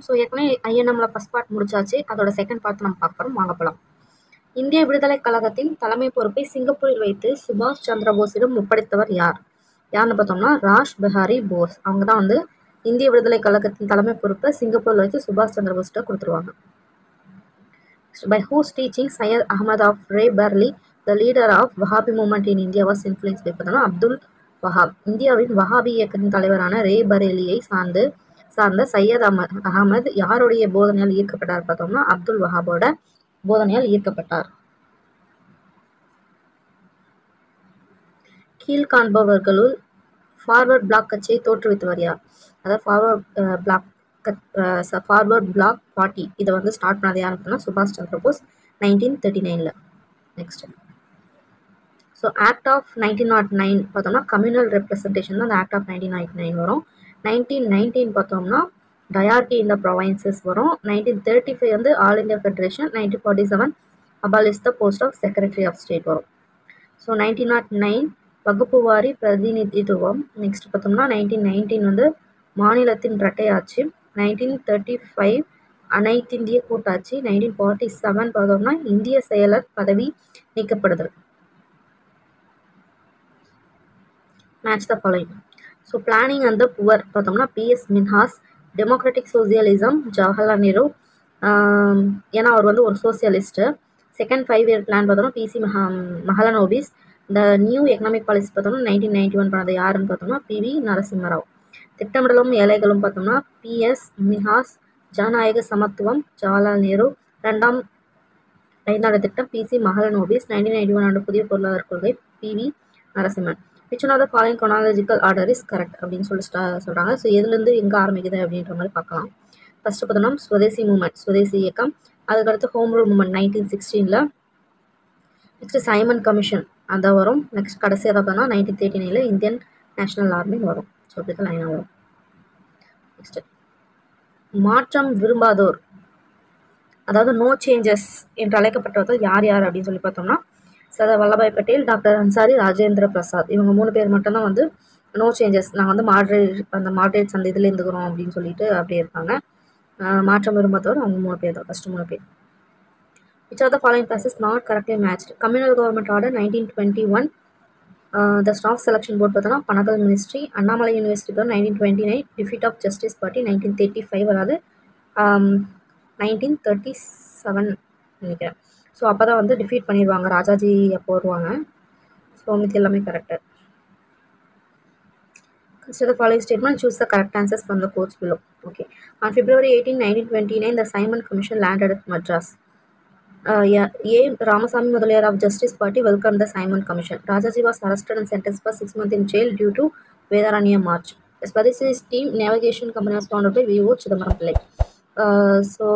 So ஏற்கனவே ஐஎன்எம்ல first part முடிச்சாச்சு. அதோட செகண்ட் பார்ட் நம்ம பார்க்க போகிறோம். வாங்க போகலாம். இந்திய விடுதலை கழகத்தின் தலைமை பொறுப்பை சிங்கப்பூரில் வைத்து சுபாஷ் சந்திர போஸிடம் ஒப்படைத்தவர் யார்? யாருன்னு பார்த்தோம்னா ராஷ் பிஹாரி போஸ். அவங்க தான் வந்து இந்திய விடுதலை கழகத்தின் தலைமை பொறுப்பை சிங்கப்பூரில் வச்சு சுபாஷ் சந்திர போஸ்கிட்ட கொடுத்துருவாங்க. By whose teaching Syed Ahmad of Raebareli, the leader of Wahhabi movement in India, was influenced by பார்த்தோம்னா அப்துல் வஹாப். இந்தியாவின் வஹாபி இயக்கத்தின் தலைவரான ரேபரேலியை சார்ந்த சையத் அகமது யாருடைய போதனையால் ஈர்க்கப்பட்டார் பார்த்தோம்னா அப்துல் வஹாபோட போதனையால் ஈர்க்கப்பட்டார். கீழ்காண்பவர்களுள் ஃபார்வர்ட் பிளாக் கட்சியை தோற்றுவித்தவர் யார்? அதாவது ஃபார்வர்ட் பிளாக் பார்ட்டி இதை வந்து ஸ்டார்ட் பண்ணது யாருன்னு பார்த்தோம்னா சுபாஷ் Chandra Bose 1939. Next so act of 1909 பார்த்தோம்னா கம்யூனல் ரெப்ரஸன்டேஷன் தான் அந்த ஆக்ட் ஆஃப் 1999 வரும். 1919 பார்த்தோம்னா டயார்கி இன் த ப்ரொவைன்சஸ் வரும். 1935 வந்து all India federation. 1947 abolish the post of secretary of state வரும். ஸோ 1909 வகுப்பு வாரி பிரதிநிதித்துவம். நெக்ஸ்ட் பார்த்தோம்னா 1919 வந்து மாநிலத்தின் இரட்டை ஆட்சி. 1935 அனைத்திந்திய கூட்டாட்சி. 1947 பார்த்தோம்னா இந்திய செயலர் பதவி நீக்கப்படுதல். Match the following. So planning and the poor பார்த்தோம்னா PS Minhas. Democratic socialism Jawaharlal Nehru. ஏன்னா அவர் வந்து ஒரு சோசியலிஸ்ட்டு. செகண்ட் 5-year பிளான் பார்த்தோம்னா பிசி மஹலனோபிஸ். இந்த நியூ எக்கனாமிக் பாலிசி பார்த்தோம்னா 1991 பண்ணது யாருன்னு பார்த்தோம்னா பிவி நரசிம்மராவ். திட்டமிடலும் ஏழைகளும் பார்த்தோம்னா பிஎஸ் மின்ஹாஸ். ஜனநாயக சமத்துவம் ஜவஹர்லால் நேரு. 2ஆம் 5ஆண்டு திட்டம் பிசி மஹலனோபிஸ். 1991 ஆண்டு புதிய பொருளாதார கொள்கை P V Narasimhan. Which one of the following chronological order is correct அப்படின்னு சொல்கிறாங்க. ஸோ எதுலேருந்து எங்கே ஆரம்பிக்குது அப்படின்ற மாதிரி பார்க்கலாம். ஃபர்ஸ்ட் பார்த்தோம்னா சுதேசி மூமெண்ட், சுதேசி இயக்கம். அதுக்கடுத்து home rule moment 1916. Next Simon commission அதான் வரும். நெக்ஸ்ட் கடைசியாக பார்த்தோம்னா 1939 இந்தியன் நேஷனல் ஆர்மின்னு வரும். ஸோ அப்படி தான் லைனாக வரும். நெக்ஸ்ட் மாற்றம் விரும்பாதோர், அதாவது நோ சேஞ்சஸ் என்று அழைக்கப்பட்டவர்கள் யார் யார் அப்படின்னு சொல்லி பார்த்தோம்னா சர்தார் வல்லபாய் பட்டேல், டாக்டர் அன்சாரி, ராஜேந்திர பிரசாத். இவங்க 3 பேர் மட்டும்தான் வந்து நோ சேஞ்சஸ், நாங்கள் வந்து மாட்ரேட்ஸ் அந்த இதில் இருந்துக்கிறோம் அப்படின்னு சொல்லிட்டு அப்படியே இருக்காங்க. மாற்றம் விரும்பாதோர் அவங்க 3 பேர் தான், ஃபர்ஸ்ட் 3 பேர். Which of the following class is not correctly matched? Communal Government Order 1921. The Staff Selection Board பார்த்தோம்னா Panagal ministry. Annamalai university 1929. Defeat of Justice Party 1935. அதாவது 1937 நினைக்கிறேன். ஸோ அப்போ தான் வந்து டிஃபீட் பண்ணிடுவாங்க, ராஜாஜி அப்போ வருவாங்க. ஸோ இது எல்லாமே correct. Consider the following statement, choose the correct answers from the quotes below. Okay. On February 18, 1929, the Simon Commission landed at Madras. A. Ramasamy Mudaliar of Justice Party welcomed the Simon Commission. Rajaji was arrested and sentenced for 6 months in jail due to Vedaranya March. As per this team, navigation company was founded by V.O. Chidambaram Pillai. So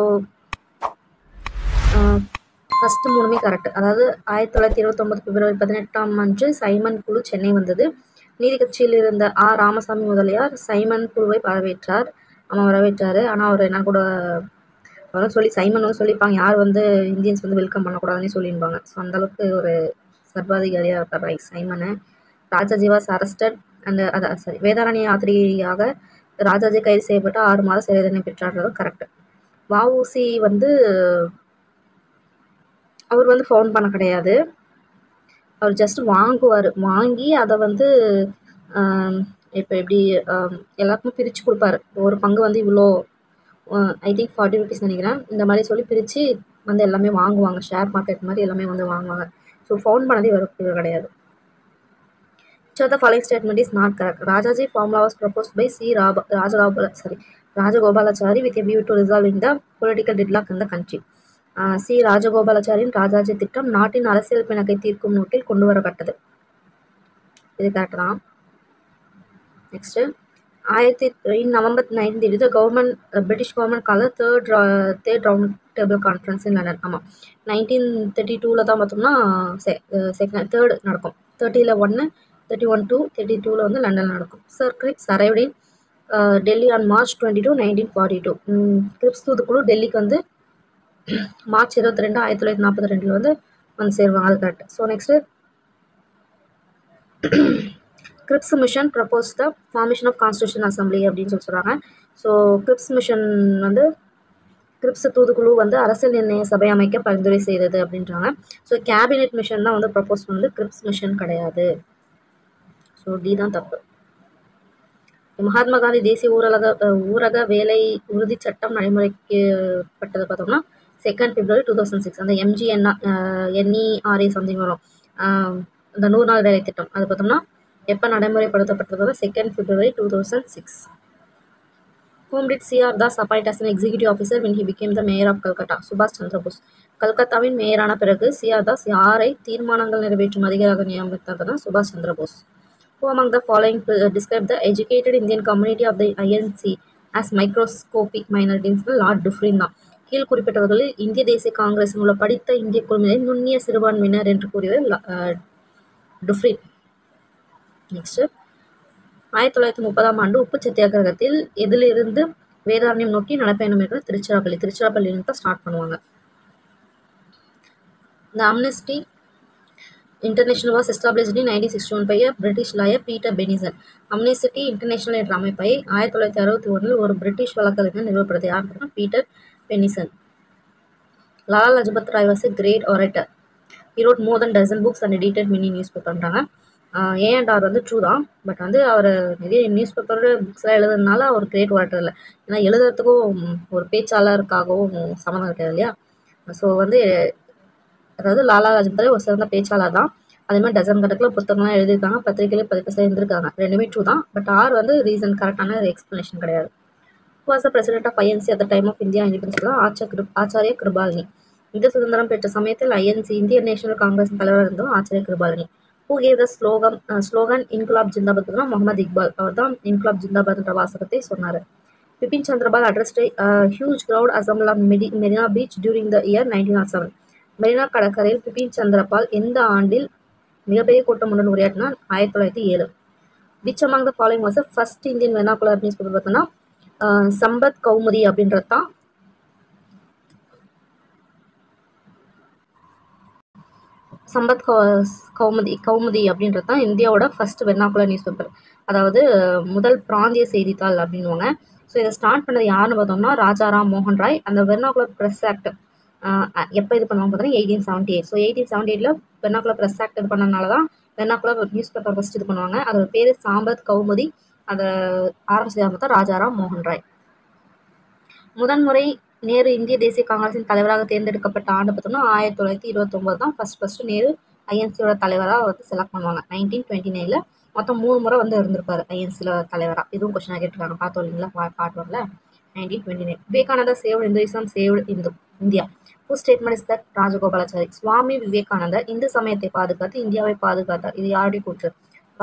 first 3மே correct. அதாவது 1929 பிப்ரவரி 18 அன்று Simon குழு சென்னை வந்தது. நீதி கட்சியில் இருந்த Ramasamy Mudaliar Simon குழுவை வரவேற்றார். ஆனால் அவர் என்ன கூட அவரும் சொல்லி சைமன் வந்து சொல்லியிருப்பாங்க, யார் வந்து இந்தியன்ஸ் வந்து வெல்கம் பண்ணக்கூடாதுன்னு சொல்லியிருப்பாங்க. ஸோ அந்தளவுக்கு ஒரு சர்வாதிகாரியாக இருப்பார் சைமனை. ராஜாஜி வாஸ் அரஸ்டட் அண்ட் வேதாரண்ய யாத்திரையாக ராஜாஜி கைது செய்யப்பட்டு 6 மாத சிறை தண்டனை பெற்றார்கள். கரெக்ட். வஉசி வந்து அவர் வந்து ஃபவுண்ட் பண்ண கிடையாது, அவர் ஜஸ்ட் வாங்கி அதை வந்து இப்போ எப்படி எல்லாருக்குமே பிரித்து கொடுப்பாரு. ஒரு பங்கு வந்து இவ்வளோ ஐ திங்க் 40 rupees நினைக்கிறேன், இந்த மாதிரி சொல்லி பிரித்து வந்து எல்லாமே வாங்குவாங்க. ஷேர் மார்க்கெட் மாதிரி எல்லாமே வந்து வாங்குவாங்க. ஸோ ஃபவுண்ட் பண்ணதே இவர் கிடையாது. So the following statement is not correct. Rajaji formula was proposed by C. Rajagopalachari with a view to resolving the political deadlock in the country. C ராஜகோபாலாச்சாரியின் ராஜாஜி திட்டம் நாட்டின் அரசியல் பிணக்கை தீர்க்கும் நோக்கில் கொண்டு வரப்பட்டது. இது கரெக்ட் தான். Next in November 1930 the British government called the third round table conference in London. ஆமாம் 1932 தான் பார்த்தோம்னா தேர்ட் நடக்கும். 30ல் 1, 31 to 32 வந்து லண்டனில் நடக்கும். Sir Cripps arrived in Delhi on March 22, 1942. Cripps தூதுக்குழு டெல்லிக்கு வந்து மார்ச் 22, 1942 வந்து சேருவாங்க. அது correct. So next Cripps mission propose the formation of constitution assembly அப்படின்னு சொல்கிறாங்க. ஸோ கிரிப்ஸ் மிஷன் வந்து கிரிப்ஸ் தூதுக்குழு வந்து அரசியல் நிர்ணய சபை அமைக்க பரிந்துரை செய்தது அப்படின்றாங்க. ஸோ கேபினெட் மிஷன் தான் வந்து ப்ரப்போஸ் பண்ணது, கிரிப்ஸ் மிஷன் கிடையாது. ஸோ டி தான் தப்பு. மகாத்மா காந்தி தேசிய ஊரக வேலை உறுதி சட்டம் நடைமுறைக்கப்பட்டது பார்த்தோம்னா 2 February 2006. அந்த என்இஆர்ஏ சம்திங் வரும், இந்த 100 நாள் வேலை திட்டம் அது பார்த்தோம்னா எப்போ நடைமுறைப்படுத்தப்பட்டது? 2 February 2006. Whom did C.R. Das appoint as an executive officer when he became the mayor of Calcutta? சுபாஷ் சந்திர போஸ். கல்கத்தாவின் மேயரான பிறகு C.R. Das யாரை தீர்மானங்கள் நிறைவேற்றும் அதிகாரியாக நியமித்தார்? சுபாஷ் Chandra Bose. Who among the following describe the educated Indian community of the INC as microscopic minorities? Lord Dufferin தான். கீழ் குறிப்பிட்டவர்களில் இந்திய தேசிய காங்கிரஸில் உள்ள படித்த இந்திய குழுவினர் நுண்ணிய சிறுபான்மையினர் என்று கூறியவர் டுஃப்ரின். நெக்ஸ்ட், 1930 உப்பு சத்தியாகிரகத்தில் எதிலிருந்து வேதாரண்யம் நோக்கி நடப்பயணம் இருக்கிற திருச்சிராப்பள்ளியிலிருந்து தான் ஸ்டார்ட் பண்ணுவாங்க. The Amnesty International was established in 1961 by a British lawyer Peter Benison. Amnesty International என்ற அமைப்பை 1961 ஒரு பிரிட்டிஷ் வழக்கறிஞர் நிறுவப்படுத்தி யார்? Peter Benison. Lala Lajpat Rai was a great orator. He wrote more than dozen books and edited many newspapers. ANR வந்து true தான், but வந்து அவர் நிறைய நியூஸ் பேப்பர் புக்ஸ்லாம் எழுதுறதுனால அவர் கிரேட் வாட்டர் இல்லை. ஏன்னா எழுதுறதுக்கும் ஒரு பேச்சாளருக்காகவும் சம்மந்தம் கிடையாது இல்லையா. ஸோ வந்து அதாவது லாலா லஜபத் ராய் ஒரு சிறந்த பேச்சாளர் தான். அதே மாதிரி டசன் கணக்கில் புத்தகம்லாம் எழுதியிருக்காங்க, பத்திரிகையில பதிப்பு செய்திருக்காங்க. ரெண்டுமே ட்ரூ தான், பட் ஆர் வந்து ரீசன் கரெக்டான எக்ஸ்பிளனேஷன் கிடையாது. Was the president of INC at the time of India independence? Acharya Kripalani. இந்திய சுதந்திரம் பெற்ற சமயத்தில் ஐஎன்சி இந்தியன் நேஷனல் காங்கிரஸ் தலைவராக இருந்தவர் ஆச்சாரிய Kripalani. Who gave the slogan Inquilab zindabad? Mohammed Iqbal. அவர் தான் இன்குலாப் ஜிந்தாபாத் என்ற வாசகத்தை சொன்னார். Bipin Chandrapal addressed a huge crowd assembled on Marina beach during the year 1907. Marina கடற்கரையில் பிபின் சந்திரபால் எந்த ஆண்டில் மிகப்பெரிய கூட்டமுடன் உரையாற்றினார்? 1907. Which among the following was the first Indian vernacular newspaper? பார்த்தோன்னா சம்பத் கௌமுதி அப்படின்றது தான். சம்பத் கௌமுதி அப்படின்றது தான் இந்தியாவோட ஃபர்ஸ்ட் வெர்னாகுலர் நியூஸ் பேப்பர், அதாவது முதல் பிராந்திய செய்தித்தாள் அப்படின்வாங்க. ஸோ இதை ஸ்டார்ட் பண்ணது யாருன்னு பார்த்தோம்னா ராஜாராம் மோகன் ராய். அந்த வெர்னாகுலர் ப்ரெஸ் ஆக்ட் எப்போ இது பண்ணுவாங்க பார்த்தோன்னா 1878. ஸோ 1878 வெர்னாகுலர் ப்ரெஸ் ஆக்ட் இது பண்ணனால தான் வெர்னாகுலர் நியூஸ் பேப்பர் ஃபஸ்ட் இது பண்ணுவாங்க. அதோட பேர் சம்பத் கௌமுதி. அதை ஆரம்பிச்சது பார்த்தா ராஜாராம் மோகன் ராய். முதன்முறை நேரு இந்திய தேசிய காங்கிரஸின் தலைவராக தேர்ந்தெடுக்கப்பட்ட ஆண்டு பார்த்தோம்னா 1929 தான் ஃபர்ஸ்ட் நேரு ஐஎன்சியோட தலைவராக வந்து செலக்ட் பண்ணுவாங்க. 1929 மொத்தம் 3 முறை வந்து இருந்திருப்பாரு ஐஎன்சியோட தலைவராக. இதுவும் கொஸ்டினாக கேட்டிருக்காங்க, பார்த்தோம் இல்லைங்களா பார்ட் 1ல. 1929 Vivekananda saved Hinduism saved India. Who statement is that? Rajagopalachari. Swami Vivekanandar இந்து சமயத்தை பாதுகாத்து இந்தியாவை பாதுகாத்தார். இது யாருடைய கூற்று?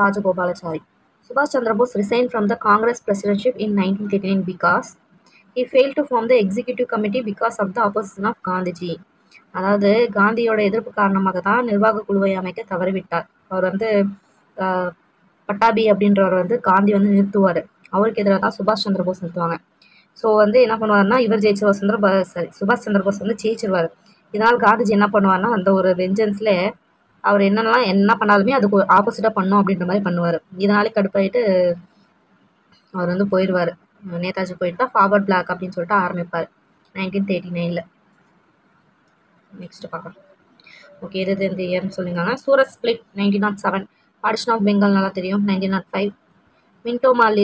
ராஜகோபாலாச்சாரி. சுபாஷ் Chandra Bose resign from the Congress presidentship in 1939 because he failed to form the executive committee because of the opposition of Gandhiji. அதாவது காந்தியோட எதிர்ப்பு காரணமாக தான் நிர்வாக குழுவை அமைக்க தவறிவிட்டார். அவர் வந்து பட்டாபி அப்படின்றவர் வந்து காந்தி வந்து நிறுத்துவார். அவருக்கு எதிராக தான் சுபாஷ் சந்திர போஸ் நிறுத்துவாங்க. ஸோ வந்து என்ன பண்ணுவார்னா இவர் ஜெயிச்சிருவார், சுபாஷ் சந்திர போஸ் வந்து ஜெயிச்சிருவார். இதனால் காந்திஜி என்ன பண்ணுவார்னா அந்த ஒரு வெஞ்சன்ஸ்ல அவர் என்ன பண்ணாலுமே அதுக்கு ஆப்போசிட்டாக பண்ணும் அப்படின்ற மாதிரி பண்ணுவார். இதனாலே கடுப்பாயிட்டு அவர் வந்து போயிடுவார். நேதாஜி போயிட்டு தான் ஃபார்வர்ட் பிளாக் அப்படின்னு சொல்லிட்டு ஆரம்பிப்பார் 1939. நெக்ஸ்ட் பார்க்கலாம். ஓகே, இது இந்த இயர்னு சொல்லியிருக்காங்க. Surat split 1907. Partition of Bengal நல்லா தெரியும் 1905. மின்டோ மார்லி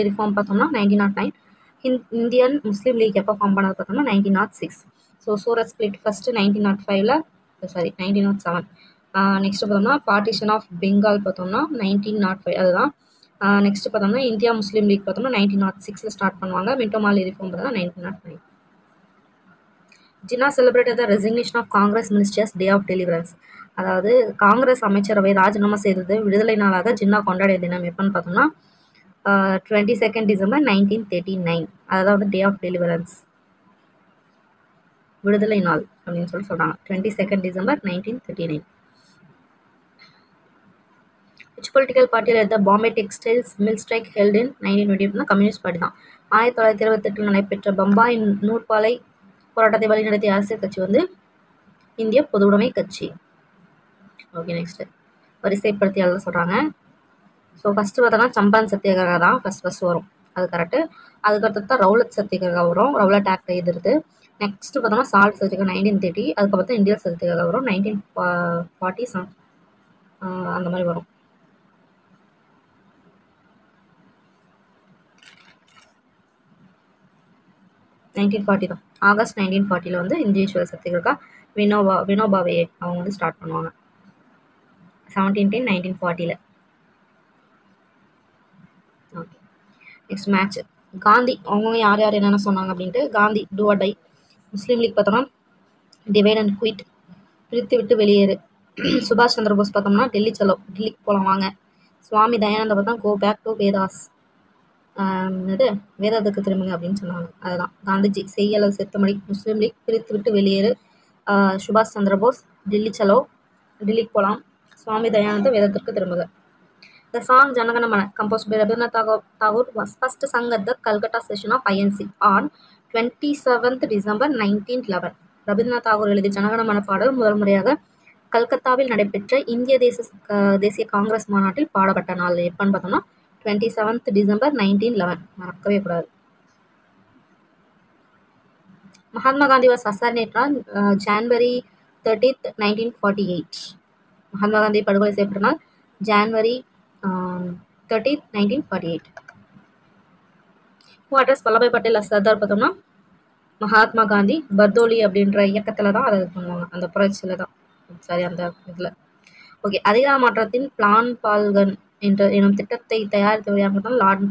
ரிஃபார்ம் பார்த்தோம்னா 1909. இந்தியன் முஸ்லீம் லீக் எப்போ ஃபார்ம் பண்ணது பார்த்தோம்னா 1906. So Surat split first 1907. Next பார்த்தோம்னா பார்ட்டிஷன் ஆஃப் பெங்கால் பார்த்தோம்னா 1905, அதுதான். நெக்ஸ்ட் பார்த்தோம்னா இந்தியா முஸ்லீம் லீக் பார்த்தோம்னா 1906 ஸ்டார்ட் பண்ணுவாங்க. மின்டோ மார்லி ரிஃபார்ம் பார்த்தோம்னா 1909. Jinnah celebrated the resignation of Congress ministers day of deliverance. அதாவது காங்கிரஸ் அமைச்சரவை ராஜினாமா செய்தது விடுதலை நாளாக ஜின்னா கொண்டாடிய தினம் எப்போன்னு பார்த்தோம்னா 22 December 1939. அதாவது வந்து டே ஆஃப் டெலிவரன்ஸ், விடுதலை நாள் அப்படின்னு சொல்கிறாங்க. 22 December 1939. Which political party led the Bombay Textiles Mill Strike held in 1920? Communist party தான். 1928 நடைபெற்ற பம்பாய் நூற்பாலை போராட்டத்தை வழிநடத்திய அரசியல் கட்சி வந்து இந்திய பொதுவுடைமை கட்சி. ஓகே, நெக்ஸ்ட் வரிசைப்படுத்தி எழுத சொல்கிறாங்க. ஸோ ஃபஸ்ட்டு பார்த்தோன்னா சம்பான் சத்தியாகிரகா தான் ஃபஸ்ட் வரும். அது கரெக்டு. அதுக்கடுத்து தான் ரவுலட் சத்தியாகிரகா வரும். ரவுலட் ஆக்ட் எதிர்த்து. நெக்ஸ்ட்டு பார்த்தோம்னா சால்ட் சத்தியாகிரகா 1930. அதுக்கப்புறம் தான் இந்தியா சத்தியாகிரகா வரும் 1940 அந்த மாதிரி வரும். தான் ஆகஸ்ட் 1940 வந்து இண்டிவிஜுவல் சத்தியாகிரகா வினோபாவே அவங்க வந்து ஸ்டார்ட் பண்ணுவாங்க 17/10/1940. ஓகே, நெக்ஸ்ட் மேட்ச் காந்தி அவங்க யார் யார் என்னென்ன சொன்னாங்க அப்படின்ட்டு. Gandhi do or die. Muslim League பார்த்தோம்னா டிவைட் அண்ட் குயிட், பிரித்து விட்டு வெளியேறு. சுபாஷ் சந்திர போஸ் பார்த்தோம்னா டெல்லி சலோ, டெல்லிக்கு போகலாம் வாங்க. சுவாமி தயானந்த பார்த்தா கோ பேக் டு வேதாஸ், இது வேதாத்துக்கு திரும்புங்க அப்படின்னு சொன்னாங்க. அதுதான் காந்திஜி செய்யல செத்தமடி. முஸ்லீம் லீக் பிரித்து விட்டு வெளியேறு. சுபாஷ் சந்திர போஸ் டெல்லி சலோ, டெல்லிக்கு போகலாம். சுவாமி தயானந்த வேதத்திற்கு திரும்புக. The song Jana Mana, composed by Rabindranath Tagore, was first sung at the Calcutta session of INC on 27th December 1911. Rabindranath Tagore எழுதிய ஜனகணமன பாடல் முதல் முறையாக கல்கத்தாவில் நடைபெற்ற இந்திய தேசிய காங்கிரஸ் மாநாட்டில் பாடப்பட்ட நாள் எப்பன்னு பார்த்தோம்னா 27th December 1911. மறக்கவே கூடாது. Mahatma Gandhi was assassinated on January 30th, 1948. Mahatma Gandhi படுகொலை செய்யப்பட்ட நாள் January 30th, 1948. Who addressed Vallabhbhai Patel Sardar பார்த்தோம்னா மகாத்மா காந்தி பர்தோலி அப்படின்ற இயக்கத்தில் தான் அதை பண்ணுவாங்க, அந்த புரட்சியில் தான். சரி, அந்த இதில். ஓகே, அதிகார மாற்றத்தின் பிளான் பால்கன் எனும் திட்டத்தை தயாரித்தவர் யார் பார்த்தோம்னா லார்ட்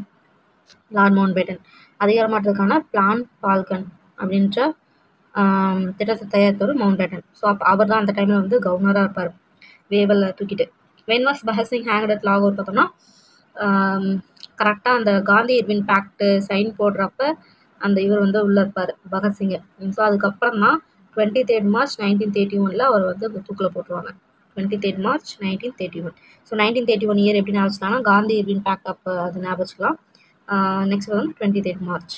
மவுண்ட் பேட்டன். அதிகார மாற்றத்துக்கான பிளான் பால்கன் அப்படின்ற திட்டத்தை தயாரித்தவர் மவுண்ட் பேட்டன். ஸோ அப்போ அவர் தான் அந்த டைமில் வந்து கவர்னராக இருப்பார், வேவலை தூக்கிட்டு. When was Bhagat Singh hanged at லாகூர் பார்த்தோம்னா கரெக்டாக அந்த காந்தி இர்வின் பேக்ட் சைன் போடுறப்ப அந்த இவர் வந்து உள்ளே இருப்பார் பகத்சிங்கை. ஸோ அதுக்கப்புறம் தான் 23rd March 1931 அவர் வந்து தூக்கில் போட்டுருவாங்க. 23rd March 1931. ஸோ 1931 இயர் எப்படி ஞாபகம் வச்சுக்கலாம்னா காந்தி இர்வின் பேக்ட் அப்போ அது ஞாபகம் வச்சுக்கலாம். நெக்ஸ்ட் வந்து 23rd March.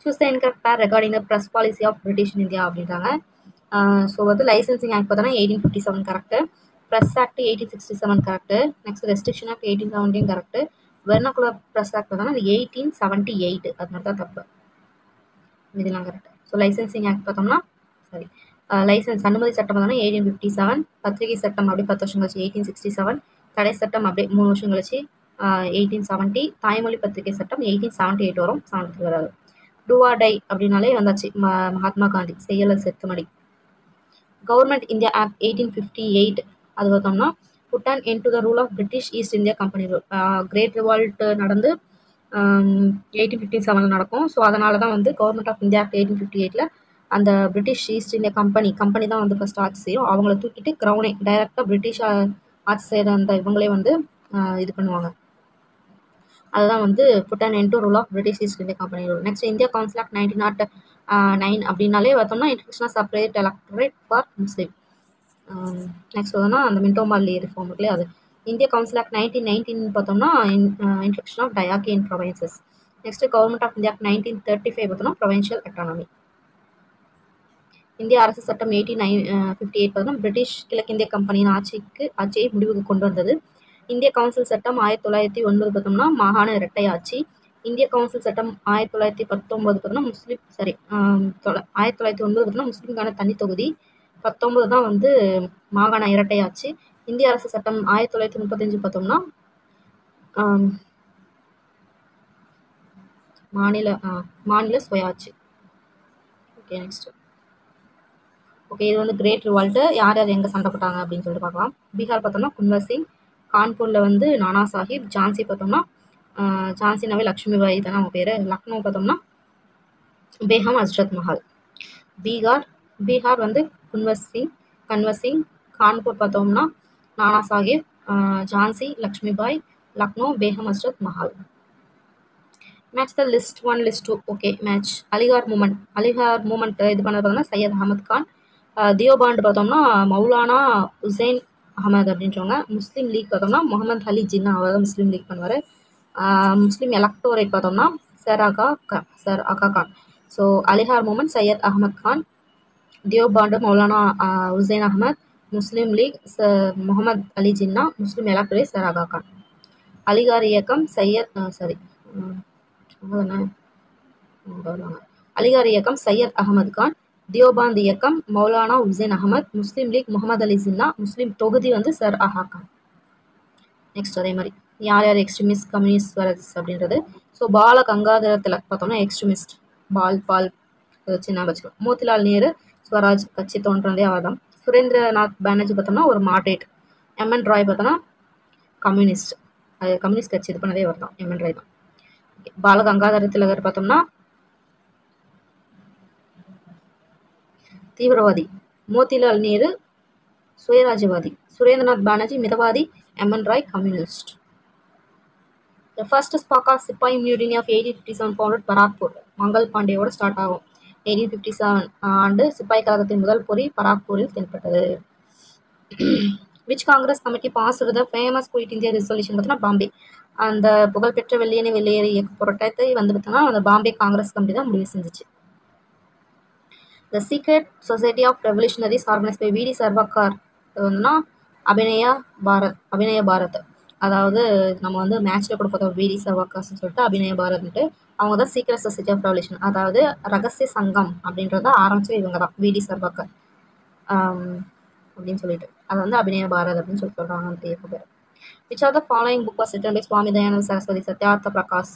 Choose the incorrect pair regarding the press policy of British India அப்படின்றாங்க. ஸோ வந்து லைசன்சிங் ஆக்ட் பார்த்தோன்னா 1857 correct. Press act 1867 correct. Next restriction act 1817 correct. Vernacular press act பார்த்தோன்னா 1878, அது மாதிரி தான் தப்பு. இதெல்லாம் கரெக்ட். ஸோ லைசன்சிங் ஆக்ட் பார்த்தோம்னா லைசன்ஸ் அனுமதி சட்டம் பார்த்தோம்னா 1857. பத்திரிகை சட்டம் அப்படியே 10 வருஷம் கழிச்சு 1867. தடை சட்டம் அப்படியே 3 வருஷம் கழிச்சு 1870. தாய்மொழி பத்திரிகை சட்டம் 1878 வரும், 73 வராது. டூ ஆர் டை அப்படின்னாலே வந்தாச்சு மகாத்மா காந்தி செய்யல செத்துமடி. கவர்மெண்ட் இந்தியா ஆக்ட் 1858 அது பார்த்தோம்னா put an end to the rule of British East India Company rule. Great revolt நடந்து 1857 நடக்கும். ஸோ அதனால தான் வந்து கவர்மெண்ட் ஆஃப் இந்தியா ஆக்ட் 1858 அந்த பிரிட்டிஷ் ஈஸ்ட் இந்தியா கம்பெனி தான் வந்து ஃபஸ்ட் ஆட்சி செய்யும். அவங்கள தூக்கிட்டு க்ரௌனே டைரெக்டாக பிரிட்டிஷ் ஆட்சி செய்கிற அந்த இவங்களே வந்து இது பண்ணுவாங்க. அதுதான் வந்து put an end to rule of British East India Company rule. Next India council act 1909 அப்படின்னாலே பார்த்தோம்னா introduction of separate electorate for Muslim. Next பார்த்தோம்னா அந்த மின்டோமாலி ரிஃபார்ம் இருக்குல்லையே அது. இந்தியா கவுன்சில் ஆக்ட் 1919 பார்த்தோம்னா இன்ட்ரடக்ஷன் ஆஃப் டயாக்கி in provinces. Next government of India act 1935 பார்த்தோம்னா provincial autonomy. இந்திய அரசு சட்டம் 1858 பார்த்தோம்னா பிரிட்டிஷ் கிழக்கிந்திய கம்பெனியின் ஆட்சியை முடிவுக்கு கொண்டு வந்தது. இந்திய கவுன்சில் சட்டம் 1909 பார்த்தோம்னா மாகாண இரட்டை ஆட்சி. இந்திய கவுன்சில் சட்டம் 1919 பார்த்தோம்னா 1909 பார்த்தோம்னா முஸ்லீம்கான தனி தொகுதி. 19 தான் வந்து மாகாண இரட்டை ஆட்சி. இந்திய அரசு சட்டம் 1935 பார்த்தோம்னா மாநில சுயாட்சி. Okay, next. ஓகே, இது வந்து கிரேட் ரிவால்ட்டு யார் யார் எங்கே சண்டை போட்டாங்க அப்படின்னு சொல்லிட்டு பார்க்கலாம். பீகார் பார்த்தோம்னா குன்வர் சிங். கான்பூரில் வந்து நானா சாஹிப். ஜான்சி பார்த்தோம்னா ஜான்சினாவே லக்ஷ்மிபாய் தானே அவங்க பேர். லக்னோ பார்த்தோம்னா பேகம் ஹஸ்ரத் மஹால். பீகார் வந்து கன்வர் சிங். கான்பூர் பார்த்தோம்னா Nana Sahib. Jhansi Lakshmibai. Lucknow Begum Hazrat Mahal. Match the list 1 list 2. Okay, match Aligarh movement இது பண்ணது பார்த்தோம்னா சையத் அகமது கான். தியோபாண்ட் பார்த்தோம்னா மௌலானா உசைன் அகமது அப்படின்றவங்க. முஸ்லீம் லீக் பார்த்தோம்னா முகமது அலி ஜின்னா, அவர் தான் முஸ்லீம் லீக் பண்ணுவார். முஸ்லீம் எலக்டோரேட் பார்த்தோம்னா sir Aga Khan. So Aligarh movement Syed Ahmad Khan. Deoband Maulana Hussain Ahmad. Muslim League Muhammad Ali Jinnah. Muslim electorate sir Aga Khan. Aligarh இயக்கம் அலிகார் இயக்கம் சையத் அகமது கான், தியோபாந்த் இயக்கம் மௌலானா உசேன் அகமது, முஸ்லீம் லீக் முகமது அலி ஜின்னா, முஸ்லீம் தொகுதி வந்து சர் ஆஹா கான். நெக்ஸ்ட் அதே மாதிரி யார் யார் எக்ஸ்ட்ரீமிஸ்ட் கம்யூனிஸ்ட் அப்படின்றது. ஸோ பால கங்காதரத்தில் பார்த்தோம்னா எக்ஸ்ட்ரீமிஸ்ட் பால் சின்ன வச்சுக்கணும். மோதிலால் நேரு ஸ்வராஜ் கட்சி தோன்றதே அவர் தான். சுரேந்திரநாத் பானர்ஜி பார்த்தோம்னா ஒரு மாடரேட். எம்என் ராய் பார்த்தோம்னா கம்யூனிஸ்ட், அது கம்யூனிஸ்ட் கட்சி இது பண்ணதே அவர் தான், எம்என் ராய் தான். பால கங்காதர திலகர் பார்த்தோம்னா தீவிரவாதி, மோதிலால் நேரு சுயராஜ்யவாதி, சுரேந்திரநாத் பானர்ஜி மிதவாதி, MN Roy communist. The first spark of Sipahi Mutiny of 1857 founded Barrackpore, Mangal பாண்டேயோட ஸ்டார்ட் ஆகும். 1857 ஆண்டு சிப்பாய் கழகத்தின் முதல் பொறி பராக்பூரில் தென்பட்டது. Which Congress committee passed the famous quit India resolution பார்த்தீங்கன்னா பாம்பே. அந்த புகழ்பெற்ற வெள்ளையனே வெளியேறு இயக்க போராட்டத்தை வந்து பார்த்தீங்கன்னா அந்த பாம்பே காங்கிரஸ் கமிட்டி தான் முடிவு செஞ்சுச்சு. The secret society of revolutionaries organise by VD Savarkar வந்துன்னா அபிநய பாரத். அதாவது நம்ம வந்து மேட்ச்ல கூட பார்த்தோம் விடி சர்வக்கார்ஸ்னு சொல்லிட்டு அபிநய பாரத்ன்ட்டு. அவங்க தான் சீக்ரெட் சொசைட்டி ஆஃப் ரெவல்யூஷன், அதாவது ரகசிய சங்கம் அப்படின்றத ஆரம்பிச்சது இவங்க தான், விடி சர்வக்கார் அப்படின்னு சொல்லிட்டு. அது வந்து அபிநய பாரத் அப்படின்னு சொல்லி சொல்றாங்க. Which of the following book was written by Swami Dayananda Saraswati? Satyartha Prakash.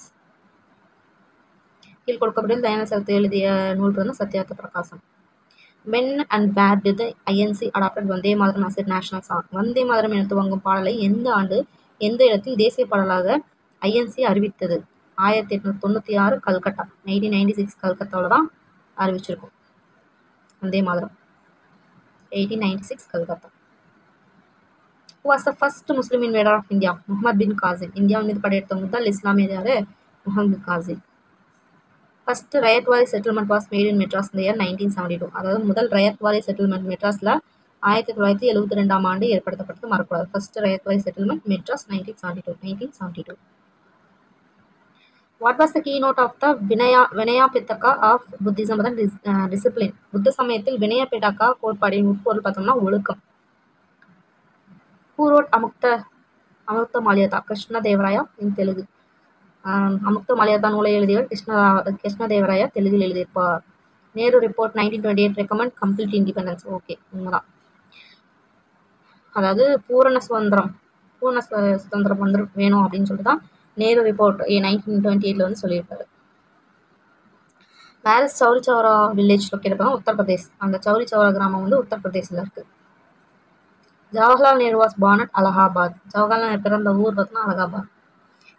கீழ் கொடுக்கப்பட்ட தயானந்த சரஸ்வதி எழுதிய நூல் வந்து சத்யார்த்த பிரகாசம். When and where did the INC adopted Vande Mataram as a national song? Vande Mataram என துவங்கும் பாடலை எந்த ஆண்டு எந்த இடத்தில் தேசிய பாடலாக ஐஎன்சி அறிவித்தது? 1896 கல்கட்டா. 1896 கல்கத்தாவில் தான் அறிவிச்சிருக்கும் Vande Mataram. 1896 Calcutta. Who was the first Muslim invader of India? Mohammed bin Kasim. இந்தியாவின் மீது படையெடுத்த முதல் இஸ்லாமியர் Muhammad bin Qasim. First ryotwari settlement was made in Madras இந்த இயர் 1972. அதாவது முதல் ரயத்வாரி செட்டில்மெண்ட் மெட்ராஸில் 1972 ஆண்டு ஏற்படுத்தப்பட்டது, மறக்கூடாது. First ryotwari settlement Madras 1972. What was the key note of the Vinaya Pitaka of Buddhism? Discipline. புத்த சமயத்தில் வினய பிட்டகா கோட்பாடின் உட்பொருள் பார்த்தோம்னா ஒழுக்கம். Who wrote அமுக்த மால்யதா? கிருஷ்ணதேவராயா இன் தெலுங்கு. அமுக்த மால்யதா நூலை எழுதியவர் கிருஷ்ணதேவராயா தெலுங்கில் எழுதியிருப்பார். Nehru report 1928 recommend complete independence. Okay, உண்மைதான். அதாவது பூரண சுதந்திரம் வந்து வேணும் அப்படின்னு சொல்லிட்டு தான் நேரு ரிப்போர்ட் 1928 வந்து சொல்லியிருப்பாரு. வேற சௌரி சௌரா வில்லேஜ் லொக்கேட் உத்தரப்பிரதேஷ். அந்த சௌரி சௌரா கிராமம் வந்து உத்தரப்பிரதேசில் இருக்கு. Jawaharlal Nehru was born at Allahabad. Jawaharlal Nehru பிறந்த ஊர் பார்த்தீங்கன்னா Allahabad.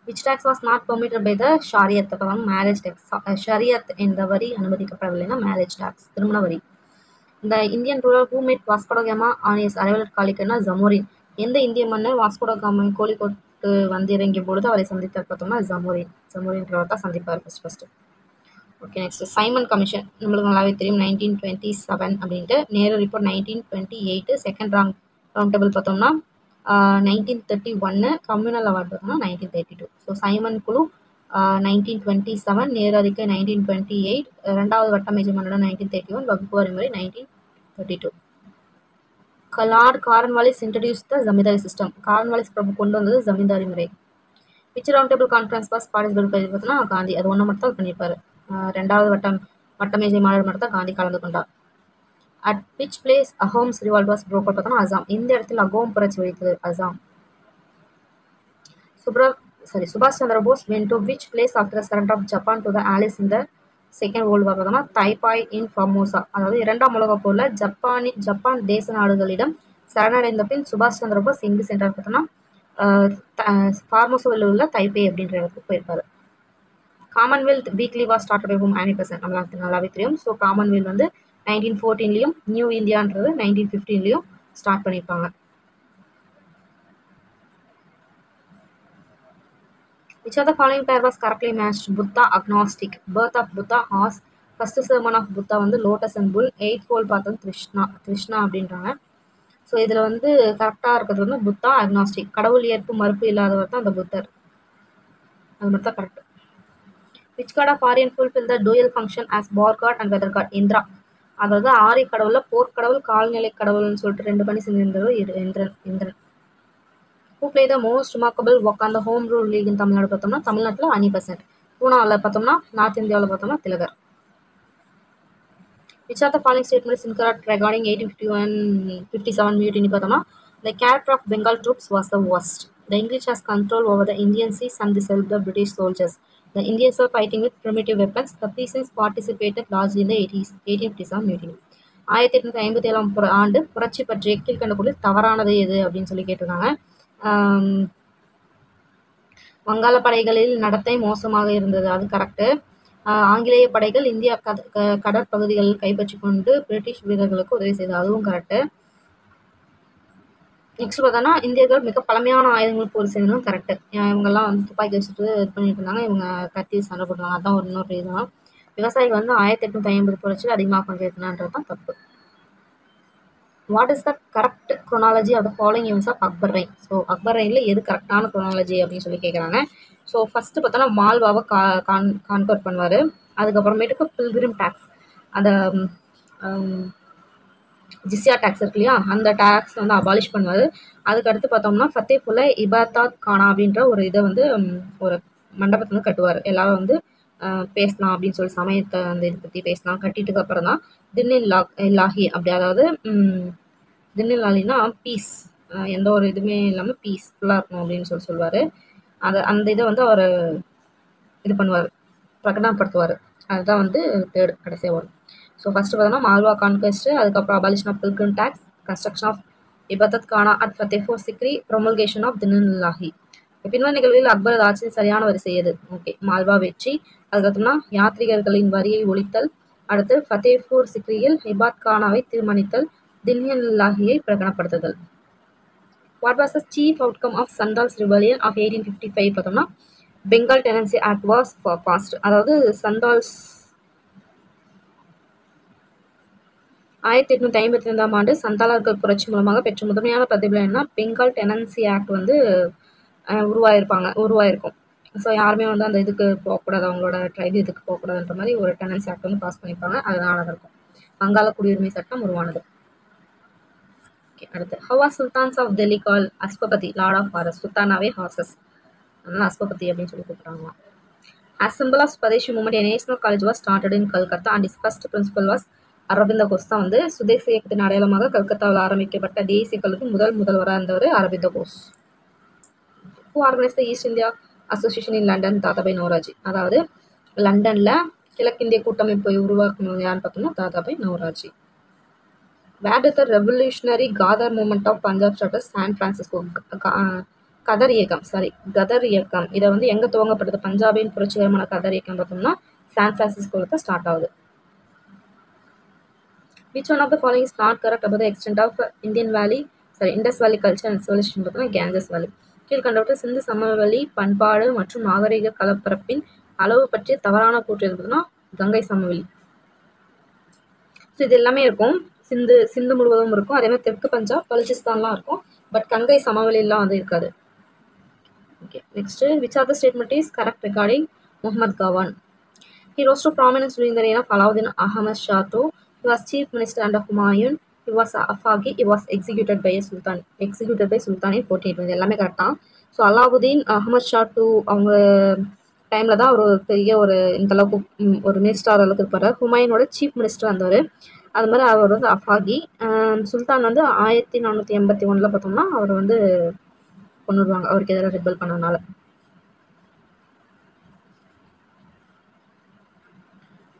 Which tax was not permitted by the Shariat? Marriage tax. Shariat என்ற வரி அனுமதிக்கப்படவில்லைன்னா மேரேஜ் டேக்ஸ், திருமண வரி. இந்த Indian ruler who made Vasco da Gama on his arrival at காலிக்கட்னா ஜமோரின். எந்த இந்திய மன்னர் வாஸ்கோட காமன் கோழிக்கோட்டு வந்து இறங்கிய பொழுது அவரை சந்தித்தார் பார்த்தோம்னா ஜமோரின்றவர் தான் சந்திப்பார் first. Okay, next Simon commission நம்மளுக்கு நல்லாவே தெரியும் 1927 அப்படின்ட்டு. Nehru report 1928. Second round table பார்த்தோம்னா 1931. கம்யூனல் அவார்டு பார்த்தோம்னா 1932. ஸோ சைமன் குழு 1927, நேரு அறிக்கை 1928, இரண்டாவது வட்டமேஜை மன்னடம் 1931, வகுப்பு வரைமுறை 1932. Lord Cornwallis introduce the zamindari system. Cornwallis பிரபு கொண்டு வந்தது ஜமீன்தாரி முறை. Which round table conference was participate பார்த்தோம்னா காந்தி. அது ஒன்று மட்டும் தான் பண்ணியிருப்பாரு. ரெண்டாவது வட்டமேஜை மாநாடு மட்டும் தான் காந்தி கலந்து கொண்டார். At which place Ahoms revolt was broke out பார்த்தோம்னா அசாம். இந்த இடத்தில் அகோம் புரட்சி வெடித்தது அசாம். சுபாஷ் Chandra Bose went to which place after the surrender of Japan to the Allies in the Second World War? பார்த்தோம்னா தைபாய் இன் ஃபார்மோசா. அதாவது இரண்டாம் உலகப் போரில் ஜப்பான் தேச நாடுகளிடம் சரணடைந்த பின் சுபாஷ் சந்திர போஸ் எங்கு சென்றார் பார்த்தோம்னா ஃபார்மோசாவில் உள்ள தைப்பே அப்படின்ற இடத்துக்கு போயிருப்பாரு. Commonwealth Weekly was started by whom? Annie Besant. நம்மளுக்கு நல்லாவே தெரியும். ஸோ காமன்வெல்த் வந்து 1914 நியூ இந்தியான்றது 1915 ஸ்டார்ட் பண்ணியிருப்பாங்க. Which of the following pair was correctly matched? Buddha agnostic. Birth of Buddha horse. First sermon of Buddha வந்து லோட்டஸ் அண்ட் புல். எயிட்ஃபோல்ட் பார்த்தோம் கிருஷ்ணா அப்படின்றாங்க. So இதில் வந்து கரெக்டாக இருக்கிறது வந்து புத்தா அக்னாஸ்டிக். கடவுள் ஏற்பு மறுப்பு இல்லாதவர் தான் அந்த புத்தர். அது மட்டும் தான் correct. Which god of Aryan fulfilled the dual function as war god and weather god? Indra. அதாவது ஆரிய கடவுளில் போர்க்கடவுள் கால்நிலை கடவுள்னு சொல்லிட்டு ரெண்டு பண்ணி செஞ்சிருந்தவர் இந்திரன். Who play the most remarkable work on the Home Rule League in Tamil Nadu பார்த்தோம்னா தமிழ்நாட்டில் அனி%. பூனாவில் பார்த்தோம்னா நார்த் இந்தியாவில் பார்த்தோம்னா திலகர். Which of the following statement is incorrect regarding 1857 mutiny? பார்த்தோம்னா the character of Bengal troops was the worst. The English has control over the Indian seas and disabled the British soldiers. The Indians were fighting with primitive weapons. The peasants participated largely in the 1857 mutiny. 1857 ஆண்டு புரட்சி பற்றிய கீழ்கண்ட தவறானது எது அப்படின்னு சொல்லி கேட்டிருக்காங்க. வங்காள படைகளில் நடத்தை மோசமாக இருந்தது, அது கரெக்டு. ஆங்கிலேய படைகள் இந்தியா கடற்பகுதிகளில் கைப்பற்றி கொண்டு பிரிட்டிஷ் வீரர்களுக்கு உதவி செய்தது, அதுவும் கரெக்டு. நெக்ஸ்ட் பார்த்தோன்னா இந்தியர்கள் மிக பழமையான ஆயுதங்கள் போர் செய்யணும், கரெக்டு. இவங்கெல்லாம் வந்து துப்பாக்கி வச்சுட்டு இது பண்ணிட்டு இருந்தாங்க, இவங்க கத்தி சண்டை போடுறாங்க, அதுதான் ஒரு இன்னொரு இதுதான். விவசாயிகள் வந்து 1850 புரட்சியில் அதிகமாக பங்கேற்கணுன்றது தான் தப்பு. What is the correct chronology of the following events of Akbar reign? So Akbar ரெயினில் எது கரெக்டான குரோனாலஜி அப்படின்னு சொல்லி கேட்குறாங்க. ஸோ ஃபஸ்ட்டு பார்த்தோன்னா மால்வாவை கான்கவர் பண்ணுவார். அதுக்கப்புறமேட்டுக்கு பில்கிரிம் டேக்ஸ், அந்த ஜிஸ்யா டேக்ஸ் இருக்கு இல்லையா, அந்த டேக்ஸ் வந்து அபாலிஷ் பண்ணுவார். அதுக்கடுத்து பார்த்தோம்னா ஃபத்தேபுல்ல இபாதாத் கானா அப்படின்ற ஒரு இதை வந்து ஒரு மண்டபத்தை வந்து கட்டுவார். எல்லாரும் வந்து பேசலாம் அப்படின்னு சொல்லி சமயத்தை அந்த இதை பற்றி பேசலாம். கட்டிட்டுக்கு அப்புறம் தான் தின்னில்லாஹி அப்படி, அதாவது தின்னில்லாலின்னா பீஸ், எந்த ஒரு இதுவுமே இல்லாமல் பீஸ்ஃபுல்லாக இருக்கும் அப்படின்னு சொல்லி சொல்லுவார். அந்த இதை வந்து அவர் இது பண்ணுவார், பிரகடனப்படுத்துவார். அதுதான் வந்து தேர்டு கடைசியாக வரும். ஸோ ஃபஸ்ட்டு பார்த்தோன்னா மால்வா கான்கெஸ்ட்டு, அதுக்கப்புறம் abolition of pilgrim tax, construction of Ibadat Khana at Fatehpur Sikri, promulgation of Din-i-Ilahi. பின்வரும் நிகழ்வில் அக்பரது ஆட்சியின் சரியான வரிசை எது? ஓகே, மால்வா வெற்றி, அதுக்கப்புறம்னா யாத்ரீகர்களின் வரியை ஒழித்தல், அடுத்து ஃபத்தேபூர் சிக்ரியில் இபாத் கானாவை தீர்மானித்தல், தின்னில்லாஹியை பிரகடனப்படுத்துதல். What was the chief outcome of Santhals rebellion of 1855? பார்த்தோம்னா Bengal tenancy act was passed. அதாவது சந்தால்ஸ் 1852 ஆண்டு சந்தாலர்கள் புரட்சி மூலமாக பெற்ற முதன்மையான பிரதிபலன்னா பெங்கால் டெனன்சி ஆக்ட் வந்து உருவாயிருக்கும். ஸோ யாருமே வந்து அந்த இதுக்கு போகக்கூடாது, அவங்களோட ட்ரைபு இதுக்கு போகக்கூடாதுன்ற மாதிரி ஒரு டெனன்சி ஆக்ட் வந்து பாஸ் பண்ணியிருப்பாங்க. அதனால தான் இருக்கும் வங்காள குடியுரிமை சட்டம் உருவானது. ஓகே, அடுத்து how are sultans of Delhi call? அஸ்பபதி, லார்ட் ஆஃப் ஹாரஸ். சுல்தானாவே ஹாசஸ், அதனால அஸ்பபதி அப்படின்னு சொல்லி கூப்பிட்றாங்க. As symbol of Swadeshi movement, a national college was started in Calcutta and its first principal was Arvind Ghosh. தான் வந்து சுதேசி இயக்கத்தின் அடையாளமாக கல்கத்தாவில் ஆரம்பிக்கப்பட்ட தேசிய கல்லூரியின் முதல்வராக இருந்தவர் Arvind Ghosh. Who organized the East India Association in London? Dadabhai Naoroji. அதாவது லண்டனில் கிழக்கிந்திய கூட்டமைப்பை உருவாக்கணும் யாருன்னு பார்த்தோம்னா Dadabhai Naoroji. Where did the revolutionary Ghadar movement of Punjab started? San Francisco. கதர் இயக்கம் இதை வந்து எங்கே துவங்கப்பட்டது? பஞ்சாபின் புரட்சிகரமான கதர் இயக்கம் பார்த்தோம்னா சான் பிரான்சிஸ்கோவில் தான் ஸ்டார்ட் ஆகுது. Which one of the following is not correct about the extent of Indus Valley culture and civilization? பார்த்தோம்னா கேஞ்சஸ் வேலி. கீழ்கண்டவற்றில் சிந்து சமவெளி பண்பாடு மற்றும் நாகரிக கலப்பரப்பின் அளவு பற்றிய தவறான கூற்று பார்த்தோம்னா கங்கை சமவெளி. ஸோ இது எல்லாமே இருக்கும், சிந்து முழுவதும் இருக்கும். அதே மாதிரி தெற்கு பஞ்சாப் பலுச்சிஸ்தான்லாம் இருக்கும், பட் கங்கை சமவெளியெல்லாம் வந்து இருக்காது. Okay, next, which other statement is correct regarding Muhammad Gawan? He rose to prominence during the reign of Alauddin Ahmad Shah II. He was chief minister under Humayun. He was Afagi. He was executed by Sultan in 1480. எல்லாமே கரெக்டாக. So Alauddin Ahmed Shah II அவங்க டைமில் தான் ஒரு பெரிய ஒரு இந்தளவுக்கு ஒரு மினிஸ்டர் அளவுக்கு இருப்பார். ஹுமாயூனோட சீஃப் மினிஸ்டர் வந்தவர். அது மாதிரி அவர் வந்து அஃபாகி. சுல்தான் வந்து 1481 பார்த்தோம்னா அவர் வந்து கொண்டுடுவாங்க, அவருக்கு எதிராக ரிபல் பண்ணனால.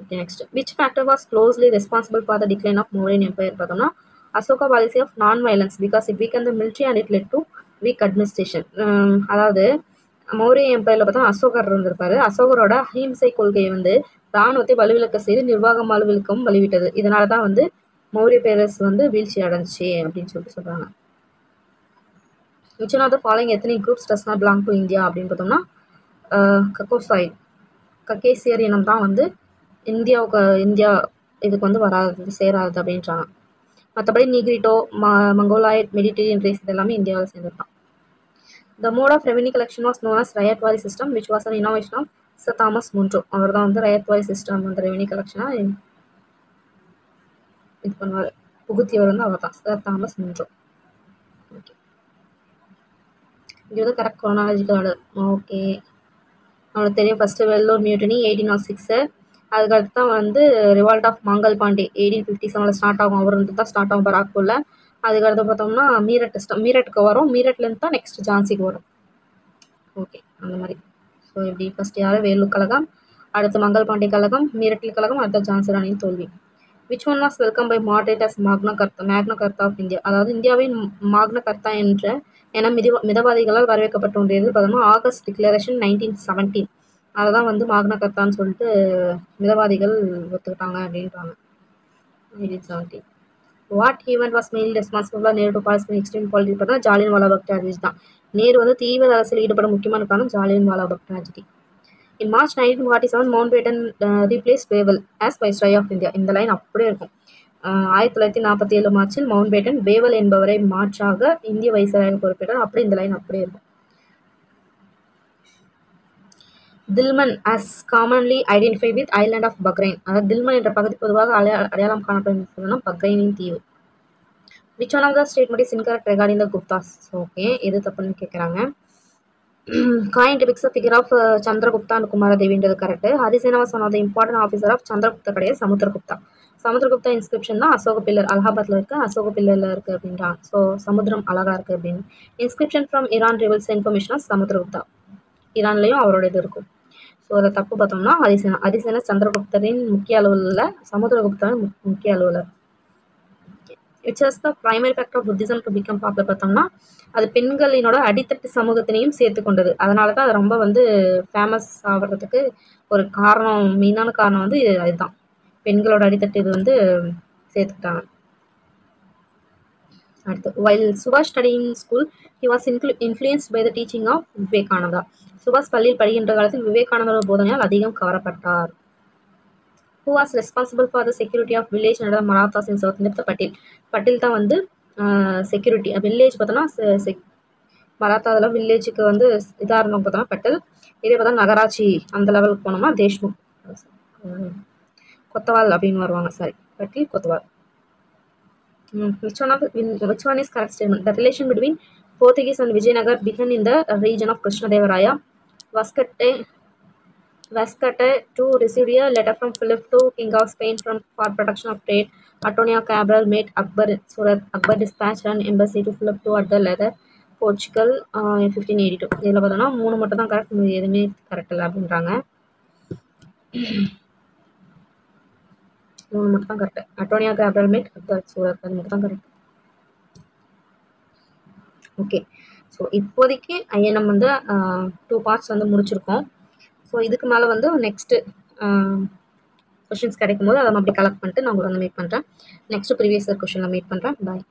Okay, next, which factor was closely responsible for the decline of Mauryan Empire? பார்த்தோம்னா Ashoka policy of non violence because it weaken the military and it led to weak administration. அதாவது மௌரிய எம்பையரில் பார்த்தோம்னா அசோகர் இருந்திருப்பாரு. அசோகரோட அஹிம்சை கொள்கையை வந்து இராணுவத்தை வலுவிழக்க செய்து நிர்வாகம் வலுவிழக்கவும் வழிவிட்டது. இதனால தான் வந்து மௌரிய பேரரசு வந்து வீழ்ச்சி அடைஞ்சி அப்படின்னு சொல்கிறாங்க. Which one of the following ethnic groups does not belong to India? அப்படின்னு பார்த்தோம்னா கக்கோசாய்ட், கக்கேசியர் இனம் தான் வந்து இந்தியா இதுக்கு வந்து வராது, சேராது அப்படின்றாங்க. மற்றபடி நீக்ரிட்டோ, மங்கோலாய்ட், மெடிட்டேரியன் ரேஸ் இதெல்லாமே இந்தியாவில் சேர்ந்தது தான். The mode of revenue collection was known as Rayatwari system, which was an innovation of Sir Thomas Munro. அவர் தான் வந்து ரயத்வாரி சிஸ்டம் வந்து ரெவென்யூ கலெக்ஷனாக இது பண்ணுவார், புகுத்தியவர் வந்து அவர் தான், சர் தாமஸ் முன்ரோ. ஓகே, இது வந்து கரெக்ட் குரோனாலஜிக்கல் ஆர்டர். ஓகே, நம்மளுக்கு தெரியும் ஃபஸ்ட்டு வெள்ளூர் மியூட்டனி 1806. அதுக்கடுத்து தான் வந்து ரிவால்ட் ஆஃப் மாங்கல் பாண்டே 1857 ஸ்டார்ட் ஆகும். அவர் வந்து தான் ஸ்டார்ட் ஆகும் பராக்பூரில். அதுக்கடுத்து பார்த்தோம்னா மீரட்டுக்கு வரும். மீரட்லேருந்து தான் நெக்ஸ்ட் ஜான்சிக்கு வரும். ஓகே, அந்த மாதிரி. ஸோ இப்படி ஃபஸ்ட்டு யார்? வேலூர் கழகம், அடுத்து மங்கள் பாண்டே கழகம், மீரட்டில் கழகம், அடுத்த ஜான்சி ராணியின் தோல்வி. Which one was welcome by moderate as magna carta of India? அதாவது இந்தியாவின் மாக்னா கர்த்தா என மிதவாதிகளால் வரவேற்கப்பட்டு ஒன்றியது பார்த்தோம்னா ஆகஸ்ட் டிக்ளரேஷன் 1917. அதை தான் வந்து மாக்னா கர்த்தான்னு சொல்லிட்டு மிதவாதிகள் ஒத்துக்கிட்டாங்க அப்படின்றாங்க. 1917. What event was mainly responsible Nehru to participate extreme politics பார்த்தா ஜாலியன் வாலாபாக் ட்ராஜடி தான். நேரு வந்து தீவிர அரசியல் ஈடுபட முக்கியமான காரணம் Jallian Walabagh tragedy. In March 1947 Mountbatten replace Wavell as viceroy of India. இந்த லைன் அப்படியே இருக்கும். 1947 மார்ச்சில் மவுண்ட் பேட்டன் வேவல் என்பவரை மாற்றாக இந்திய வைஸ்ராயாக பொறுப்பேற்றார். அப்படி இந்த லைன் அப்படியே இருக்கும். Dilmun as commonly identify with island of Bahrain. அதாவது தில்மன் என்ற பகுதி பொதுவாக அடையாளம் காணப்படும் பக்ரைனின் தீவு. Which one of the statement is incorrect regarding the Guptas? Okay, எது தப்புன்னு கேட்குறாங்க. Coin depicts the figure of Chandragupta and குமாரதேவின்றது correct. Harisena was one of the important officer of Chandragupta கிடையாது, சமுத்திரகுப்தா. சமுத்திரகுப்தா இன்ஸ்கிரிப்ஷன் தான் அசோக பில்லர், அலகாபாத்தில் இருக்கு, அசோக பில்லரில் இருக்குது அப்படின்றாங்க. ஸோ சமுத்திரம் அழகாக இருக்குது அப்படின்னு. Inscription from Iran reveals information of Samudragupta. ஈரான்லேயும் அவரோட இது இருக்கும். ஸோ அதை தப்பு பார்த்தோம்னா ஹரிசேனா சந்திரகுப்தரின் முக்கிய அலுவலர், சமுத்திரகுப்தரின் முக்கிய அலுவலர். Which is the primary factor of Buddhism to become popular பார்த்தோம்னா அது பெண்களினோட அடித்தட்டு சமூகத்தினையும் சேர்த்து கொண்டது. அதனால தான் அது ரொம்ப வந்து ஃபேமஸ் ஆகிறதுக்கு ஒரு காரணம், மெயினான காரணம் வந்து அதுதான், பெண்களோட அடித்தட்டு இது வந்து சேர்த்துக்கிட்டாங்க. அடுத்து, while சுபாஷ் studying school he was influenced by the teaching of Vivekananda. சுபாஷ் பள்ளியில் படிக்கின்ற காலத்தில் விவேகானந்தோட போதனையால் அதிகம் கவரப்பட்டார். Who was responsible for the security of village under the Marathas in South India? Patel தான் வந்து செக்யூரிட்டி வில்லேஜ் பார்த்தோன்னா மராத்தாவில் வில்லேஜுக்கு வந்து இதாக இருந்தவங்க பார்த்தோன்னா பட்டேல். இதே பார்த்தா நகராட்சி அந்த லெவலுக்கு போனோம்னா தேஷ்முக், கொத்தவால் அப்படின்னு வருவாங்க. Sorry, Patel Kotwal. Which one is correct statement? The relation between Portuguese and Vijayanagar began in the region of Krishnadevaraya. Vascate to received a letter from Philip to King of Spain for protection of trade. Antonio Cabral met Akbar in Surat. Akbar dispatched an embassy to Philip to at the leather Portugal in 1582. இதில் பார்த்தோன்னா 3 மட்டும் தான் correct, எதுவுமே correct இல்லை அப்படின்றாங்க. 3 மட்டும் தான் correct. Antonio Cabral made Akbar Surat, அது மட்டும் தான் கரெக்ட். ஓகே, ஸோ இப்போதைக்கு ஐஎன்எம் வந்து 2 பார்ட்ஸ் வந்து முடிச்சிருக்கோம். ஸோ இதுக்கு மேலே வந்து நெக்ஸ்ட்டு கொஷின்ஸ் கிடைக்கும் போது அதை அப்படி கலெக்ட் பண்ணிட்டு நான் உங்களை வந்து மீட் பண்ணுறேன். நெக்ஸ்ட்டு ப்ரீவியஸ் இயர் கொஷனில் மீட் பண்ணுறேன். பாய்.